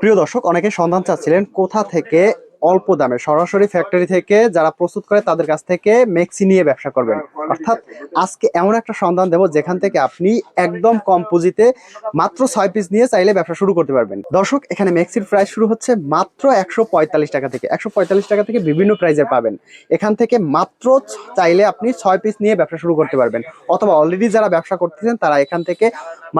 প্রিয় দর্শক, অনেকে সন্ধান চাচ্ছিলেন কোথা থেকে অল্প দামে সরাসরি ফ্যাক্টরি থেকে যারা প্রস্তুত করে তাদের কাছ থেকে মেক্সি নিয়ে ব্যবসা করবেন। অর্থাৎ আজকে এমন একটা সন্ধান দেব যেখান থেকে আপনি একদম কম পুঁজিতে মাত্র 6 পিস নিয়ে চাইলে ব্যবসা শুরু করতে পারবেন। দর্শক, এখানে মেক্সির প্রাইস শুরু হচ্ছে মাত্র 145 টাকা থেকে। 145 টাকা থেকে বিভিন্ন প্রাইজের পাবেন। এখান থেকে মাত্র চাইলে আপনি 6 পিস নিয়ে ব্যবসা শুরু করতে পারবেন, অথবা অলরেডি যারা ব্যবসা করতেছেন তারা এখান থেকে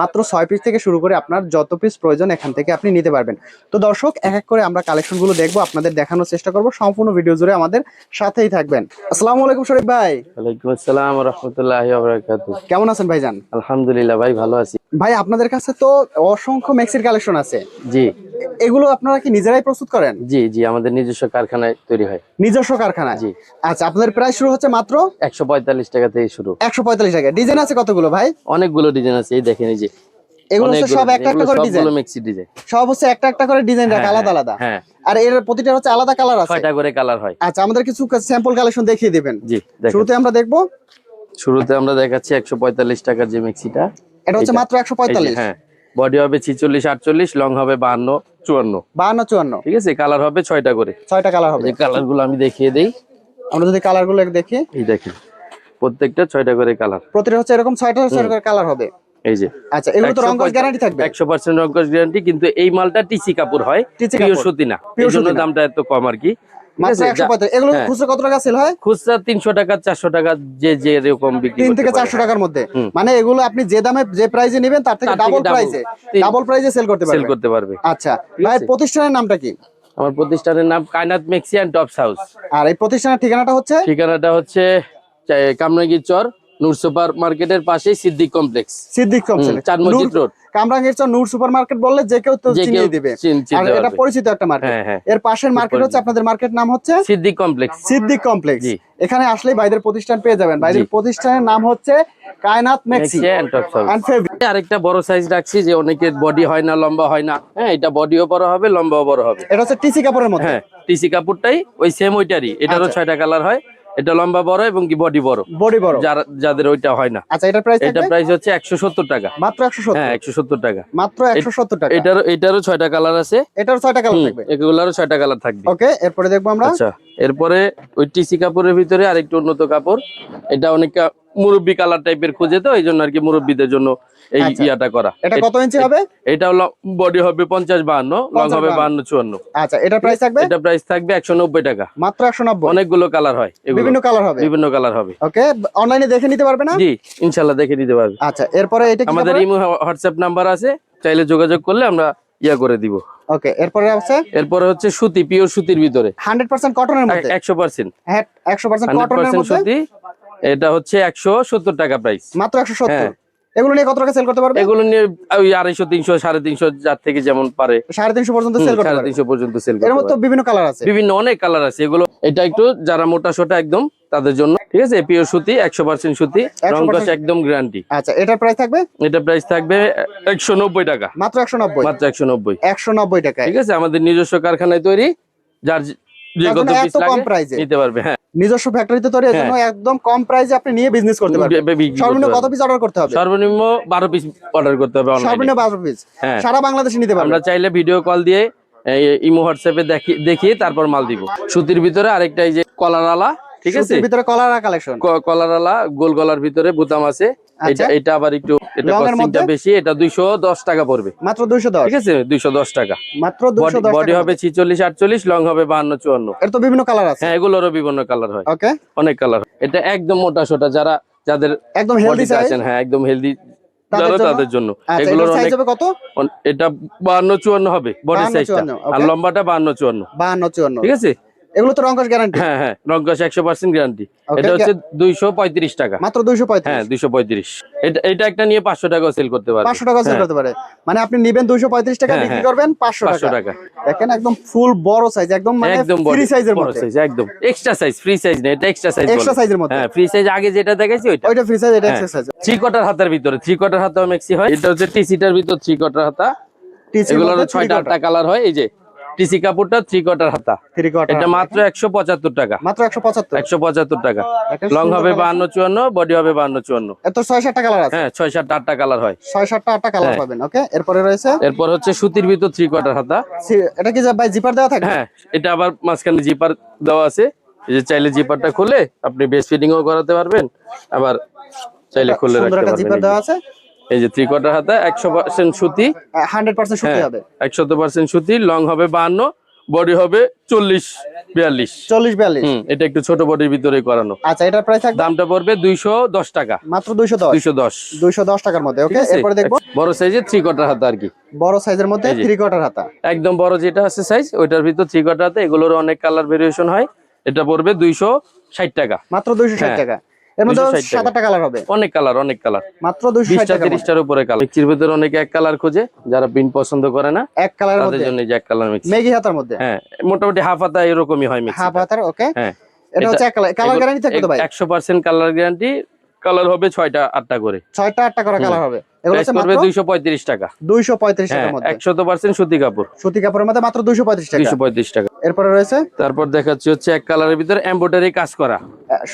মাত্র 6 পিস থেকে শুরু করে আপনার যত পিস প্রয়োজন এখান থেকে আপনি নিতে পারবেন। তো দর্শক, এক এক করে আমরা কালেকশনগুলো দেখবো, আপনাদের দেখানোর চেষ্টা করব। সম্পূর্ণ ভিডিও জুড়ে আমাদের সাথেই থাকবেন। আসসালামু আলাইকুম শরীফ ভাই। ওয়ালাইকুম আসসালাম ওয়া রাহমাতুল্লাহি ওয়া বারাকাতুহু। কেমন আছেন ভাইজান? আলহামদুলিল্লাহ ভাই, ভালো আছি। ভাই, আপনাদের কাছে তো অসংখ্য মেক্সির কালেকশন আছে। জি এগুলো আপনারা কি নিজেরাই প্রস্তুত করেন? জি জি, আমাদের নিজস্ব কারখানায় তৈরি হয়। নিজস্ব কারখানায়? জি। আচ্ছা, আপনাদের প্রাইস শুরু হচ্ছে মাত্র 145 টাকা থেকে শুরু। 145 টাকা। ডিজাইন আছে কতগুলো ভাই? অনেকগুলো ডিজাইন আছে, এই দেখেন, এই যে এগুলো হচ্ছে সব একটা একটা করে ডিজাইন? সবগুলো মেক্সি ডিজাইন। সব হচ্ছে একটা একটা করে ডিজাইন রাখা, আলাদা আলাদা? হ্যাঁ। আর এর প্রতিটা হচ্ছে আলাদা কালার আছে? 6টা করে কালার হয়। আচ্ছা, আমাদের কিছু স্যাম্পল কালেকশন দেখিয়ে দিবেন। জি, দেখেন। শুরুতে আমরা দেখবো। শুরুতে আমরা দেখাচ্ছি 145 টাকার যে মেক্সিটা। এটা হচ্ছে মাত্র 145? হ্যাঁ। বডি হবে 46 48, লং হবে 52 54। 52 54? ঠিক আছে। কালার হবে 6টা করে। 6টা কালার হবে। এই কালারগুলো আমি দেখিয়ে দেই। আমরা যদি কালারগুলো দেখি, এই দেখেন, প্রত্যেকটা 6টা করে কালার। প্রতিটা হচ্ছে এরকম 6টা করে কালার হবে। এই যে। আচ্ছা, এগুলো তো রংকশ গ্যারান্টি থাকবে? 100% রংকশ গ্যারান্টি, কিন্তু এই মালটা টিসি কাপড় হয়, পিওর সুতি না, এই জন্য দামটা এত কম আর কি। মাত্র 145। এগুলো খুচরা কত টাকা সেল হয়? খুচরা 300 টাকা 400 টাকা, যে যে এরকম বিক্রি 3 থেকে 400 টাকার মধ্যে। মানে এগুলো আপনি যে দামে যে প্রাইসে নেবেন তার থেকে ডাবল প্রাইসে সেল করতে পারবে। আচ্ছা ভাই, প্রতিষ্ঠানের নামটা কি? আমার প্রতিষ্ঠানের নাম কায়নাত মেক্সি এন্ড টপস হাউস। আর এই প্রতিষ্ঠানের ঠিকানাটা হচ্ছে? ঠিকানাটা হচ্ছে কামরাঙ্গীর চর, নূর সুপার মার্কেটের পাশেই সিদ্দিক কমপ্লেক্স। সিদ্দিক কমপ্লেক্স, 4 মসজিদ রোড। কামরাঙ্গীর চর নূর সুপার মার্কেট বললে যে কেউ তো চিনিয়ে দিবে। আর এটা পরিচিত একটা মার্কেট। এর পাশের মার্কেট হচ্ছে, আপনাদের মার্কেট নাম হচ্ছে সিদ্দিক কমপ্লেক্স। সিদ্দিক কমপ্লেক্স। এখানে আসলেই ভাইদের প্রতিষ্ঠান পেয়ে যাবেন। ভাইদের প্রতিষ্ঠানের নাম হচ্ছে কায়নাত মেক্সি এন্ড ফেব্রিক। আরেকটা বড় সাইজ রাখছি, যে অনেকের বডি হয় না, লম্বা হয় না। হ্যাঁ, এটা বডিও বড় হবে, লম্বাও বড় হবে। এটা হচ্ছে টিসি কাপড়ের মধ্যে? হ্যাঁ, টিসি কাপড়টাই ওই সেম ওইটারই। এটারও 6টা কালার হয়। এটা লম্বা বড় এবং কি বডি বড়। যাদের ওইটা হয় না। আচ্ছা, এটার প্রাইস? এটা প্রাইস হচ্ছে 170 টাকা। মাত্র 170? হ্যাঁ, 170 টাকা। মাত্র 170 টাকা। এটারও 6টা কালার আছে। এটারও 6টা কালার থাকবে? এগুলোরও 6টা কালার থাকবে। ওকে, এরপরে দেখবো আমরা। আচ্ছা, এরপরে ওই টিসি কাপড়ের ভিতরে আরেকটু উন্নত কাপড়। এটা অনেকটা মুরব্বি কালার টাইপের খোঁজে, তো এই জন্য আর কি মুরব্বিদের জন্য এই ইয়াটা করা। এটা কত ইঞ্চি হবে? এটা হলো বডি হবে 50 52, লং হবে 52 54। আচ্ছা, এটা প্রাইস থাকবে? এটা প্রাইস থাকবে 190 টাকা। মাত্র 190? অনেকগুলো কালার হয়, বিভিন্ন কালার হবে? বিভিন্ন কালার হবে। ওকে, অনলাইনে দেখে নিতে পারবে না? জি, ইনশাআল্লাহ দেখে নিতে পারবে। আচ্ছা, এরপরে এটা কি? আমাদের ইমো হোয়াটসঅ্যাপ নাম্বার আছে, চাইলে যোগাযোগ করলে আমরা করে দিব। ওকে, এরপরে হচ্ছে সুতি, পিওর সুতির ভিতরে 100% কটনের মধ্যে? 100%। হ্যাঁ, 100% কটনের মধ্যে সুতি। এটা হচ্ছে 170 টাকা প্রাইস। মাত্র 170? এগুলো নিয়ে কত টাকা সেল করতে পারবে? এগুলো নিয়ে ওই 250 300 350, যার থেকে যেমন পারে 350 পর্যন্ত সেল করতে পারবে? 350 পর্যন্ত সেল করতে পারবে। এর মধ্যে বিভিন্ন কালার আছে? বিভিন্ন অনেক কালার আছে। এগুলো এটা একটু যারা মোটা সোটা একদম তাদের জন্য, ঠিক আছে। পিওর সুতি, 100% সুতি, রং কস একদম গ্যারান্টি। আচ্ছা, এটার প্রাইস থাকবে? এটা প্রাইস থাকবে 190 টাকা। মাত্র 190? মাত্র 190। 190 টাকা। ঠিক আছে, আমাদের নিজস্ব কারখানায় তৈরি, যার যে কত পিস লাগে নিতে পারবে। হ্যাঁ, নিজস্ব ফ্যাক্টরিতে তৈরি, এজন্য একদম কম প্রাইসে আপনি নিয়ে বিজনেস করতে পারবেন। সর্বনিম্ন কত পিস অর্ডার করতে হবে? সর্বনিম্ন 12 পিস অর্ডার করতে হবে অনলাইনে। সর্বনিম্ন 12 পিস? সারা বাংলাদেশে নিতে পারবেন? আমরা চাইলে ভিডিও কল দিয়ে ইমো হোয়াটসঅ্যাপে দেখিয়ে তারপর মাল দিব। সুতির ভিতরে আরেকটা এই যে কলারওয়ালা, ঠিক আছে, সুতির ভিতরে কলারওয়ালা কালেকশন। কলারওয়ালা গোল গলার ভিতরে বোতাম আছে। এটা আবার একটু এটা কস্টিংটা বেশি, এটা 210 টাকা পড়বে। মাত্র 210? ঠিক আছে, 210 টাকা। মাত্র 210 টাকা। বডি হবে 46 48, লং হবে 52 54। এর তো বিভিন্ন কালার আছে? হ্যাঁ, এগুলোরও বিভিন্ন কালার হয়। ওকে, অনেক কালার। এটা একদম মোটা সোটা, যাদের একদম হেলদি আছেন, হ্যাঁ একদম হেলদি, তাদের জন্য। এগুলোর সাইজ হবে কত? এটা 52 54 হবে বডি সাইজটা, আর লম্বাটা 52 54। 52 54, ঠিক আছে। এগুলো তো রংকশ গ্যারান্টি? হ্যাঁ হ্যাঁ, রংকশ 100% গ্যারান্টি। এটা হচ্ছে 235 টাকা। মাত্র 235? হ্যাঁ, 235। এটা একটা নিয়ে 500 টাকা সেল করতে পারে। 500 টাকা সেল করতে পারে? মানে আপনি নেবেন 235 টাকা, বিক্রি করবেন 500 টাকা। দেখেন, একদম ফুল বড় সাইজ, একদম মানে ফ্রি সাইজের মধ্যে। একদম এক্সট্রা সাইজ, ফ্রি সাইজ না, এটা এক্সট্রা সাইজ। এক্সট্রা সাইজের মধ্যে? হ্যাঁ, ফ্রি সাইজ আগে যেটা দেখাইছি ওইটা ফ্রি সাইজ, এটা এক্সট্রা সাইজ। 3 কোয়ার্টার হাতার ভিতরে, 3 কোয়ার্টার হাতা মেক্সি হয়। এটা হচ্ছে টিসিটার ভিতর 3 কোয়ার্টার হাতা। এগুলোর 6টা 8টা কালার হয়। এই যে টিসি কাপড়টা 3/4 হাতা, 3/4 এটা মাত্র 175 টাকা, মাত্র 175। 175 টাকা। দেখেন লং সুন্দর হবে collection। 52-54, বডি হবে 52-54। এত 6-7টা কালার আছে। হ্যাঁ 6-7-8টা কালার হয়। 6-7টা 8টা কালার হ্যাঁ। পাবেন। ওকে, এরপরে রয়েছে এরপর হচ্ছে সুতির ভিতর 3/4 হাতা। এটা কি ভাই জিপার দেওয়া থাকবে? হ্যাঁ, এটা আবার মাঝখানে জিপার দেওয়া আছে, এই যে চাইলে জিপারটা খুলে আপনি বেস ফিটিংও করাতে পারবেন, আবার চাইলে খুলে সুন্দর রাখতে একটা পারবেন। জিপার দেওয়া আছে। এই যে 3/4 হাতা, 100% সুতি, 100% সুতি হ্যাঁ হবে। 100% সুতি। লং হবে 52, বডি হবে 40-42। 40-42। এটা একটু ছোট বডির ভিতরে করানো। আচ্ছা, এটার প্রাইস থাকবে দামটা পড়বে 210 টাকা, মাত্র 210। 210। 210 টাকার মধ্যে। ঠিক ওকে, আছে? এরপরে দেখবো বড় সাইজের 3/4 হাতা আর কি, বড় সাইজের মধ্যে এই যে। 3/4 হাতা। একদম বড় যেটা আছে সাইজ, ওইটার ভিতর 3/4 হাতা। এগুলোর অনেক কালার ভেরিয়েশন হয়। এটা পড়বে 260 টাকা, মাত্র 260 হ্যাঁ, টাকা। এর মধ্যে 260 টাকা। 7-8টা কালার হবে। অনেক কালার, অনেক কালার, মাত্র 260 টাকা। 20টা-30টার উপরে কালার। মিক্সির ভিতরে অনেকে এক কালার খোঁজে, যারা প্রিন্ট পছন্দ করে না এক কালারের তাদের মধ্যে জন্য এই যে এক কালার মিক্সি। মেগি হাতার মধ্যে। হ্যাঁ, মোটামুটি হাফ হাতা এরকমই হয় মিক্সি। হাফ হাতার। ওকে, হ্যাঁ, এটা হচ্ছে এক কালার। কালার গ্যারান্টি থাকবে তো ভাই? 100% কালার গ্যারান্টি। কালার হবে 6টা-8টা করে, 6টা 8টা করে কালার হবে। এগুলো প্রাইস হচ্ছে পড়বে মাত্র 235 টাকা। 235 হ্যাঁ, টাকার মধ্যে। 100% সুতি কাপড়, সুতি কাপড়ের মধ্যে মাত্র 235 টাকা। 235 টাকা। এরপরে রয়েছে তারপর দেখাচ্ছি হচ্ছে এক কালারের ভিতরে এমব্রয়ডারি কাজ করা।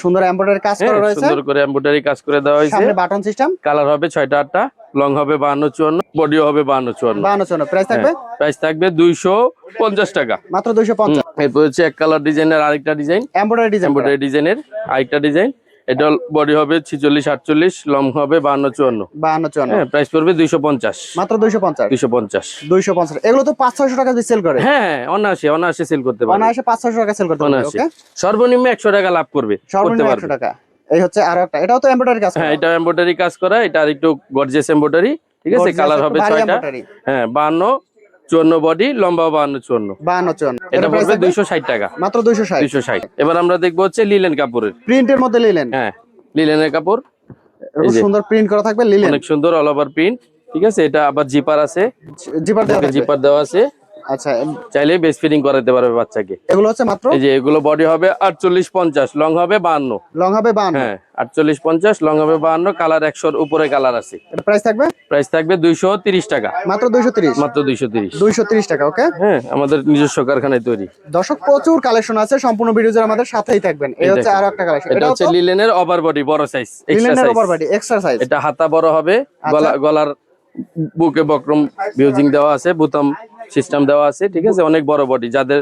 সুন্দর এমব্রয়ডারি কাজ করা হ্যাঁ, রয়েছে। সুন্দর করে এমব্রয়ডারি কাজ করে দেওয়া হয়েছে। সামনে বাটন সিস্টেম। কালার হবে 6টা-8টা, লং হবে 52-54, বডিও হবে 52-54। 52 প্রাইস থাকবে প্রাইস থাকবে 250 টাকা, মাত্র 250। এরপর হচ্ছে এক কালার ডিজাইনের আরেকটা ডিজাইন, এমব্রয়ডারি ডিজাইন। এমব্রয়ডারি ডিজাইনের আরেকটা ডিজাইন। এটা বডি হবে 46-48, লং হবে 52-54। 52 হ্যাঁ, প্রাইস পড়বে 250, মাত্র 250। 250। 250। এগুলো তো 500-600 টাকা দিয়ে সেল করে। হ্যাঁ, অনায়াসে অনায়াসে সেল করতে পারবে, অনায়াসে 500-600 টাকা সেল করতে পারবে। অনায়াসে। ওকে, সর্বনিম্ন 100 টাকা লাভ করবে, করতে সর্বনিম্ন পারবে। 100 টাকা। এই হচ্ছে আরো একটা, এটাও তো এমব্রয়ডারি কাজ হ্যাঁ, করা। এটা এমব্রয়ডারি কাজ করা, এটা আর একটু গর্জিয়াস এমব্রয়ডারি। ঠিক আছে, Gorgeous, কালার একটু হবে ভারী 6টা। এমব্রয়ডারি। হ্যাঁ, 52-54 বডি, লম্বা 52-54। 52। এটা প্রাইস পড়বে থাকবে 260 টাকা, মাত্র 260। 260। এবার আমরা দেখবো হচ্ছে লিলেন কাপড়ের। প্রিন্টের মধ্যে লিলেন। হ্যাঁ, লিলেনের কাপড়, এরকম এই যে। সুন্দর প্রিন্ট করা থাকবে লিলেন। অনেক সুন্দর অল ওভার প্রিন্ট। ঠিক আছে, এটা আবার জিপার আছে, জিপার দেওয়া থাকবে। জিপার দেওয়া আছে, আচ্ছা, চাইলে বেস ফিটিং করাতে পারবে বাচ্চাকে। এগুলো হচ্ছে মাত্র এই যে এগুলো বডি হবে 48-50, লং হবে 52। লং হবে 52। হ্যাঁ, 48-50, লং হবে 52, কালার 100-র উপরে কালার আছে। এটা প্রাইস থাকবে প্রাইস থাকবে 230 টাকা, মাত্র 230। মাত্র 230। 230 টাকা। ওকে, হ্যাঁ, আমাদের নিজস্ব কারখানায় তৈরি। দর্শক প্রচুর কালেকশন আছে, সম্পূর্ণ ভিডিও জুড়ে আমাদের সাথেই থাকবেন। এই হচ্ছে দেখেন। আরো একটা কালেকশন। এটা এটা হচ্ছে হচ্ছে লিলেনের ওভার বডি বড় সাইজ, এক্সট্রা লিলেনের size. Over body extra size. এটা হাতা বড় হবে, আচ্ছা। গলার বুকে বক্রম ভিউজিং দেওয়া আছে, বোতাম সিস্টেম দেওয়া আছে। ঠিক আছে, অনেক বড় বডি, যাদের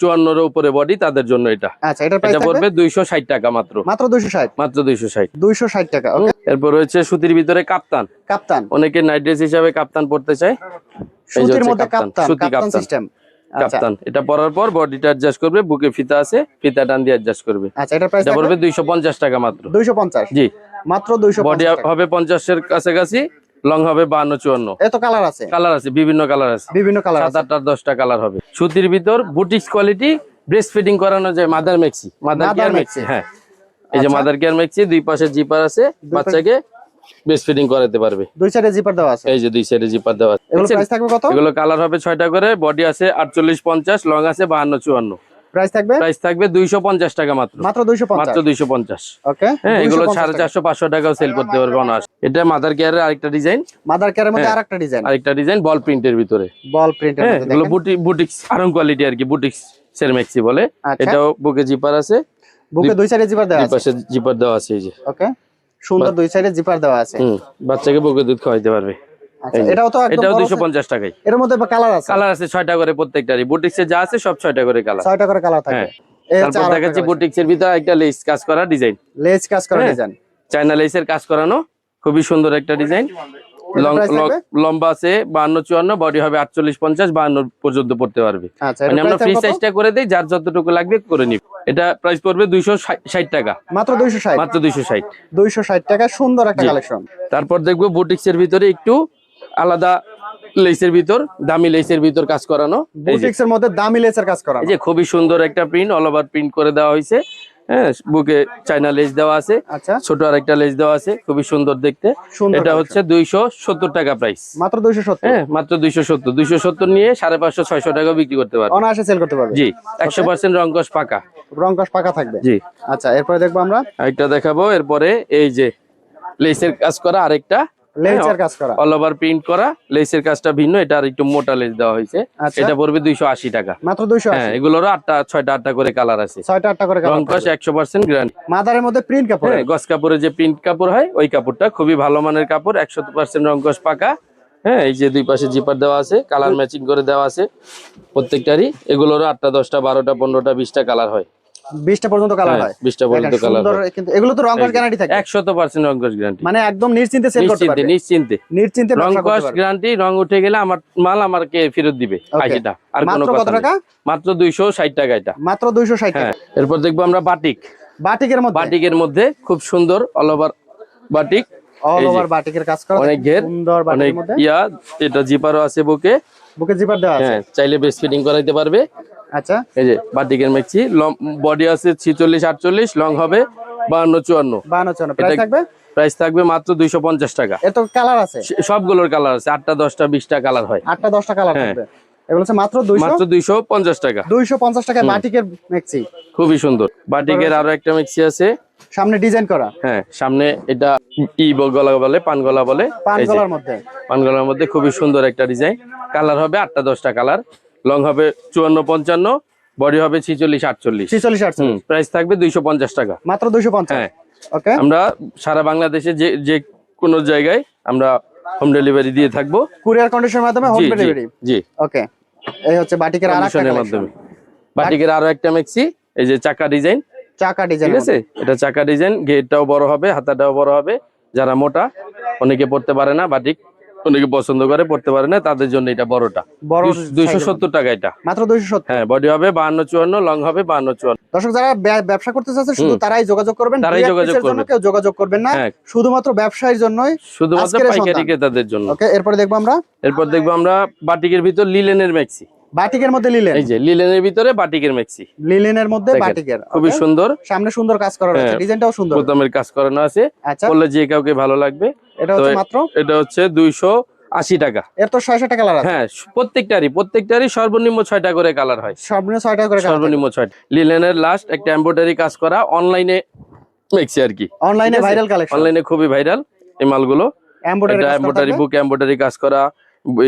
54-এর উপরে বডি তাদের জন্য এটা। আচ্ছা, এটা প্রাইস এটা থাকবে পড়বে 260 টাকা মাত্র, মাত্র 260। মাত্র 260। 260 টাকা। ওকে, এরপর রয়েছে সুতির ভিতরে কাপ্তান। কাপ্তান। অনেকে নাইট ড্রেস হিসাবে কাপ্তান পড়তে চায়, এই যে সুতির হচ্ছে মধ্যে কাপ্তান, সুতি কাপ্তান কাপ্তান। সিস্টেম। আচ্ছা, কাপ্তান, এটা পরার পর বডিটা অ্যাডজাস্ট করবে, বুকে ফিতা আছে, ফিতা টান দিয়ে অ্যাডজাস্ট করবে। আচ্ছা, এটা প্রাইস এটা থাকবে পড়বে 250 টাকা মাত্র। 250। জি, মাত্র বডি 250 টাকা। হবে 50-এর কাছাকাছি, লং হবে 52-54। এত কালার আছে, কালার আছে, বিভিন্ন কালার আছে, বিভিন্ন কালার আছে। 7-8-10টা কালার হবে। সুতির ভিতর বুটিক্স কোয়ালিটি, ব্রেস্ট ফিডিং করানো যায়, মাদার মেক্সি, মাদার কেয়ার মেক্সি। হ্যাঁ, এই যে আচ্ছা। মাদার কেয়ার মেক্সি, দুই পাশে জিপার আছে, বাচ্চাকে ব্রেস্ট ফিডিং করাতে পারবে। দুই সাইডে জিপার দেওয়া আছে। এই যে দুই সাইডে জিপার দেওয়া আছে। এগুলো দেখছেন? প্রাইস থাকবে কত? এগুলো কালার হবে 6টা করে, বডি আছে 48-50, লং আছে 52-54। প্রাইস থাকবে প্রাইস থাকবে 250 টাকা মাত্র, মাত্র 250। মাত্র 250। ওকে, হ্যাঁ, এগুলো 250 টাকা। 450-500 টাকাও সেল করতে পারবে অনায়াসে। এটা মাদার কেয়ারের আরেকটা ডিজাইন, মাদার কেয়ারের মধ্যে হ্যাঁ। আরেকটা ডিজাইন, আরেকটা ডিজাইন বল প্রিন্টের ভিতরে। বল প্রিন্টের হ্যাঁ, মধ্যে এগুলো দেখেন। বুটিক্স আরং কোয়ালিটি আর কি, বুটিক্স সের মেক্সি বলে। আচ্ছা। এটাও বুকে জিপার আছে, বুকে দুই সাইডে জিপার দেওয়া দুই আছে। পাশে জিপার দেওয়া আছে, এই যে। ওকে, সুন্দর দুই সাইডে জিপার দেওয়া আছে। বাচ্চাকে বুকে দুধ খাওয়াইতে পারবে। আচ্ছা, এটাও তো একদম এটাও বড় 250 টাকায়। এর মধ্যে কালার আছে। কালার আছে 6টা করে প্রত্যেকটারই, বুটিক্সে যা আছে সব 6টা করে কালার। 6টা করে কালার থাকে। হ্যাঁ, এই হচ্ছে তারপর আরো দেখাচ্ছি একটা বুটিক্সের ভিতরে একটা লেস কাজ করা ডিজাইন, লেজ কাজ করা হ্যাঁ। ডিজাইন। চায়না লেসের কাজ করানো, খুবই সুন্দর একটা ডিজাইন। এটার price থাকবে? লম্বা আছে 52-54, বডি হবে 48-50, 52 পর্যন্ত পড়তে পারবে। আচ্ছা, মানে এটা আমরা প্রাইস ফ্রি কত? সাইজটা করে দেই, যার যতটুকু লাগবে করে নিব। এটা প্রাইস পড়বে 260 টাকা, মাত্র 260। মাত্র 260। 260 টাকা, সুন্দর একটা জি। কালেকশন। তারপর দেখবো বুটিক্সের ভিতরে একটু আলাদা লেসের ভিতর, দামি লেসের ভিতর কাজ করানো। এই যে, বুটিক্স এর মধ্যে দামি লেসের কাজ করা। এই যে খুবই সুন্দর একটা প্রিন্ট, অল ওভার প্রিন্ট করে দেওয়া হয়েছে। হ্যাঁ, বুকে চায়না লেস দেওয়া আছে, আচ্ছা, ছোট আরেকটা লেস দেওয়া আছে, খুবই সুন্দর দেখতে। সুন্দর এটা collection। হচ্ছে 270 টাকা প্রাইস, মাত্র 270। হ্যাঁ, মাত্র 270 নিয়ে 550-600 টাকা বিক্রি করতে পারবে। অনায়াসে সেল করতে পারবে। জি, 100% রংকশ পাকা। রং কস পাকা থাকবে। জি, আচ্ছা, এরপরে দেখবো আমরা আরেকটা দেখাবো। এরপরে এই যে লেসের কাজ করা আরেকটা লেজার কাজ করা। অল ওভার প্রিন্ট করা, লেসের কাজটা ভিন্ন, এটা আর একটু মোটা লেস দেওয়া হয়েছে। আচ্ছা। এটা পড়বে 280 টাকা মাত্র 280। হ্যাঁ, এগুলোরও 6টা 8টা করে কালার আছে, 6টা 8টা করে কালার। রং কস 100% গ্যারান্টি। মাদারের মধ্যে প্রিন্ট কাপড়। হ্যাঁ, গস কাপড়ের যে প্রিন্ট কাপড় হয় ওই কাপড়টা খুবই ভালো মানের কাপড়, 100% রং কস পাকা। হ্যাঁ, এই যে দুই পাশে জিপার দেওয়া আছে, কালার ম্যাচিং করে দেওয়া আছে প্রত্যেকটারই। এগুলোরও 8টা 10টা 12টা 15টা 20টা কালার হয়, 20টা পর্যন্ত কালার হয়। 20টা পর্যন্ত দেখেন, কালার সুন্দর, হয়। কিন্তু এগুলো তো রং কস গ্যারান্টি থাকে 100% রং কস গ্যারান্টি, মানে একদম নিশ্চিন্তে সেল করতে নিশ্চিন্তে পারবে। নিশ্চিন্তে নিশ্চিন্তে রং ব্যবসা কস করতে পারবে। গ্যারান্টি। রং উঠে গেলে আমার মাল আমাকে ফেরত দিবে 80টা, আর কোনো মাত্র কত কথা টাকা? নেই। মাত্র 260 টাকা এটা। মাত্র 260 হ্যাঁ, টাকা। এরপর দেখবো আমরা বাটিক। বাটিকের মধ্যে, বাটিকের মধ্যে খুব সুন্দর অল ওভার বাটিক, অল এই যে ওভার বাটিকের কাজ করা, অনেক দেখেন, ঘের, সুন্দর অনেক বাটিকের মধ্যে। এটা জিপারও আছে বুকে। বুকে জিপার দেওয়া আছে। হ্যাঁ, চাইলে বেস্ট ফিটিং করাইতে পারবে। আচ্ছা, এই যে বাটিকের মেক্সি, বডি আছে 46 48, লং হবে 52 54। 52 প্রাইস থাকবে। প্রাইস থাকবে মাত্র 250 টাকা। এত কালার আছে, সবগুলোর কালার আছে, 8টা 10টা 20টা কালার হয়। 8টা 10টা কালার হ্যাঁ। থাকবে। এগুলো হচ্ছে মাত্র মাত্র 250 টাকা। 250 টাকায় বাটিকের মেক্সি। খুবই সুন্দর। বাটিকের আরো একটা মেক্সি আছে, সামনে ডিজাইন করা, হ্যাঁ সামনে এটা গলা বলে, পান গলা বলে। পান এই যে গলার মধ্যে। পান গলার মধ্যে খুবই সুন্দর একটা ডিজাইন। কালার হবে 8টা 10টা কালার, লং হবে 54 55, বডি হবে 46 48। 46 48 প্রাইস থাকবে 250 টাকা। মাত্র 250। হ্যাঁ, ওকে, আমরা সারা বাংলাদেশে যে যে কোনো জায়গায় আমরা হোম ডেলিভারি দিয়ে থাকবো, কুরিয়ার কন্ডিশনের মাধ্যমে হোম জি জি ডেলিভারি। জি, ওকে, এই হচ্ছে বাটিকের আরেকটা কন্ডিশনের কালেকশন। মাধ্যমে। বাটিকের আরো একটা মেক্সি, এই যে চাকা ডিজাইন, চাকা ডিজাইন, ঠিক আছে, এটা চাকা ডিজাইন, গেটটাও বড় হবে, হাতাটাও বড় হবে। যারা মোটা, অনেকে পড়তে পারে না বাটিক, অনেকে পছন্দ করে পড়তে পারে না, তাদের জন্য এটা বড়টা। বড় 270 টাকা এটা। মাত্র 270। হ্যাঁ, বডি হবে 52 54, লং হবে 52 54। দর্শক যারা ব্যবসা করতে চাচ্ছে শুধু তারাই যোগাযোগ করবেন, তারাই যোগাযোগ করবেন, কেউ যোগাযোগ করবেন না, হ্যাঁ। শুধুমাত্র ব্যবসায়ীর জন্যই, শুধুমাত্র আজকের পাইকারি সন্ধান। ক্রেতাদের জন্য। ওকে, এরপরে দেখবো আমরা, এরপর দেখবো আমরা বাটিকের ভিতর লিলেনের মেক্সি। বাটিকের মধ্যে লিলেন, এই যে লিলেনের ভিতরে বাটিকের মেক্সি, লিলেনের মধ্যে দেখেন, বাটিকের, খুবই সুন্দর। সামনে সুন্দর কাজ করা রয়েছে, হ্যাঁ, ডিজাইনটাও সুন্দর, বোতামের কাজ করানো আছে, আচ্ছা, বললে যে কাউকে ভালো লাগবে। এটা হচ্ছে মাত্র, এটা হচ্ছে 280 টাকা। এর তো 600 টাকা কালার আছে। হ্যাঁ, প্রত্যেকটারই সর্বনিম্ন 6টা করে কালার হয়, সর্বনিম্ন 6 টাকা করে কালার, সর্বনিম্ন 6টা। লিলেনের লাস্ট একটা এমব্রয়ডারি কাজ করা, অনলাইনে মেক্সি আর কি, অনলাইনে ভাইরাল কালেকশন, অনলাইনে খুবই ভাইরাল এই মালগুলো। এমব্রয়ডারি কাজ করা এমব্রয়ডারি থাকবে। বুক এমব্রয়ডারি কাজ করা,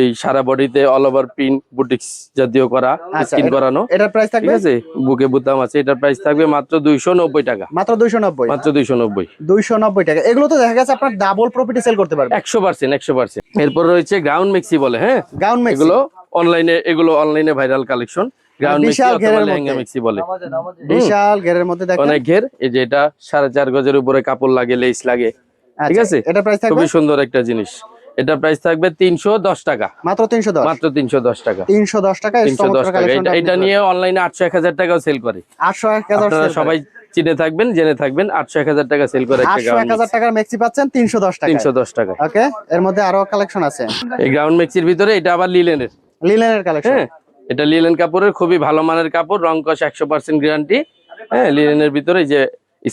এই সারা বডিতে অল ওভার প্রিন্ট বুটিক্স জাতীয় করা, আচ্ছা, স্কিন করানো। এটার প্রাইস ঠিক থাকবে, আছে, বুকে বুতাম আছে, এটার প্রাইস থাকবে মাত্র 290 টাকা। মাত্র 290, মাত্র 290। 290 টাকা। এগুলো তো দেখা গেছে আপনার ডাবল প্রফিটে সেল করতে পারবে। 100%। এরপর রয়েছে গ্রাউন্ড মেক্সি বলে, হ্যাঁ গাউন মেক্সি, এগুলো অনলাইনে ভাইরাল কালেকশন। গ্রাউন্ড মেক্সি বিশাল অথবা ঘেরের লেহেঙ্গা মধ্যে। মেক্সি বলে। বিশাল ঘেরের মধ্যে দেখেন, অনেক ঘের, এই যে এটা 4.5 গজের উপরে কাপড় লাগে, লেস লাগে, ঠিক আচ্ছা, আছে। এটা প্রাইস থাকবে খুবই সুন্দর একটা জিনিস। এটা প্রাইস থাকবে 310 টাকা। মাত্র 310, মাত্র 310 টাকা। 310 টাকা। 310 টাকা। এটা নিয়ে অনলাইনে 800 1000 টাকাও সেল করে। 800 1000 আপনারা সবাই চিনে থাকবেন, জেনে থাকবেন, 800 1000 টাকা সেল করে একটা 800 গ্রাউন্ড 1000 টাকার মেক্সি পাচ্ছেন 310 টাকা। 310 টাকা। ওকে, এর মধ্যে আরো কালেকশন আছে। এই গ্রাউন্ড মেক্সির ভিতরে এটা আবার লিলেনের, লিলেনের কালেকশন, হ্যাঁ এটা লিলেন কাপড়ের খুবই ভালো মানের কাপড়, রং কস 100% গ্যারান্টি। হ্যাঁ, লিলেনের ভিতরে এই যে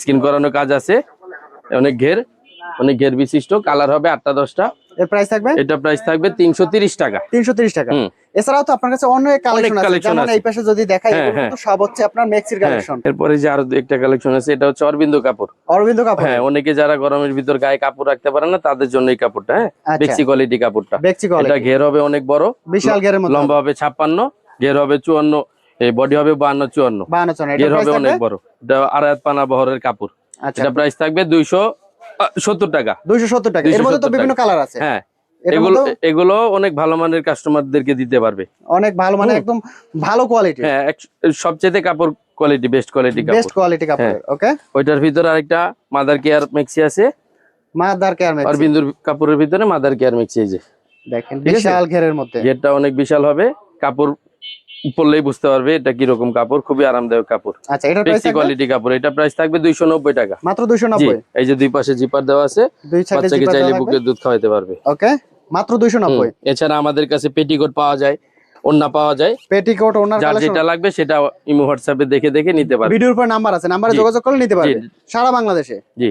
স্কিন করানো কাজ আছে, অনেক ঘের বিশিষ্ট, কালার হবে 8টা 10টা। এর প্রাইস থাকবে, এটা প্রাইস থাকবে 330 টাকা। 330 টাকা। এছাড়াও তো আপনার কাছে অনেক কালেকশন আছে, কালেকশন যেমন আছে। এই পাশে যদি দেখাই, হ্যাঁ, এগুলো হ্যাঁ। তো সব হচ্ছে আপনার মেক্সির কালেকশন। এরপরে যে আরো একটা কালেকশন আছে, এটা হচ্ছে অরবিন্দ কাপড়। অরবিন্দ কাপড়, হ্যাঁ, অনেকে যারা গরমের ভিতর গায়ে কাপড় রাখতে পারে না, তাদের জন্য এই কাপড়টা। হ্যাঁ, আচ্ছা। বেক্সি কোয়ালিটি কাপড়টা। বেক্সি এটা কোয়ালিটি, ঘের হবে অনেক বড়, বিশাল ঘেরের মধ্যে, লম্বা হবে 56, ঘের হবে 54, এই বডি হবে 52 54, 52। এটা ঘের প্রাইস হবে থাকবে, অনেক বড়। এটা আড়াই হাত পানা বহরের কাপড়। আচ্ছা, এটা প্রাইস থাকবে 270 টাকা। 270 টাকা। এর মধ্যে তো 270 বিভিন্ন টাকা। কালার আছে। হ্যাঁ, এর এগুলো মধ্যেও এগুলো অনেক ভালো মানের কাস্টমারদেরকে দিতে পারবে। অনেক ভালো, মানে একদম ভালো কোয়ালিটি, হ্যাঁ, সবচেয়ে কাপড় কোয়ালিটি, বেস্ট কোয়ালিটি কাপড়। বেস্ট কোয়ালিটি কাপড়। ওকে, ওইটার ভিতরে আরেকটা মাদার কেয়ার মেক্সি আছে, মাদার কেয়ার মেক্সি, অরবিন্দুর কাপড়ের ভিতরে মাদার কেয়ার মেক্সি। এই যে দেখেন, ঠিক আছে? বিশাল ঘেরের মধ্যে, ঘেরটা অনেক বিশাল হবে, কাপড় পরলেই বুঝতে পারবে এটা কিরকম কাপড়, খুবই আরামদায়ক কাপড়, আচ্ছা, এটার প্রাইস বেক্সি থাকবে কোয়ালিটি কাপড়। এটা প্রাইস থাকবে 290 টাকা। মাত্র জি, 290। এই যে দুই পাশে জিপার দেওয়া আছে, দুই সাইডে বাচ্চাকে জিপার চাইলে দেওয়া বুকে থাকবে। দুধ খাওয়াতে পারবে। ওকে, মাত্র 290। এছাড়া আমাদের কাছে পেটিকোট পাওয়া যায়, ওড়না পাওয়া যায়, পেটিকোট, ওনার যার কালেকশন, যেটা লাগবে সেটা ইমো হোয়াটসঅ্যাপে দেখে নিতে পারবে। ভিডিওর উপর নাম্বার আছে, নাম্বারে জি। যোগাযোগ করলে নিতে পারবে জি। সারা বাংলাদেশে। জি।